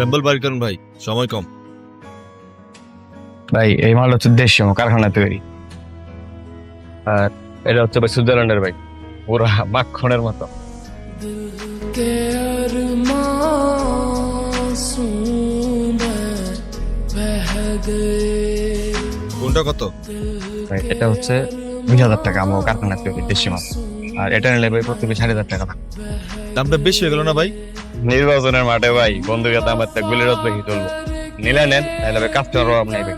Sample বাইর করুন ভাই, সময় কম। ভাই এই মাল হচ্ছে দেশীয় কারখানা তৈরি, আর এটা হচ্ছে ভাই সুইজারল্যান্ডের ভাই, পুরা মাখনের মতো। কোনটা কত? ভাই এটা হচ্ছে 20,000 টাকা আমার কারখানা তৈরি দেশি মাল, আর এটা নিলে ভাই প্রতি 4,500 টাকা। দামটা বেশি হয়ে গেল না ভাই? নির্বাচনের মাঠে ভাই বন্ধুকে দাম একটা গুলির রথ বেশি চলবো, নিলে নেন তাহলে ভাই কাস্টমার অভাব নাই ভাই।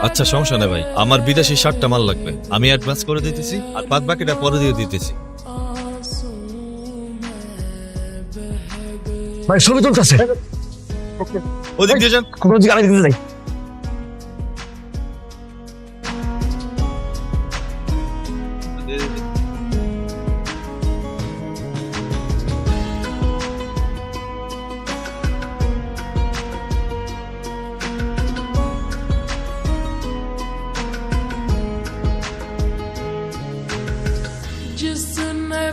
আচ্ছা সমস্যা নেই ভাই, আমার বিদেশি 60টা মাল লাগবে, আমি অ্যাডভান্স করে দিতেছি আর বাদ বাকিটা পরে দিয়ে দিতেছি। ভাই ছবি তুলতেছে, ওদিক দিয়ে যান। কোনো দিকে আমি দিতে যাই। जिसने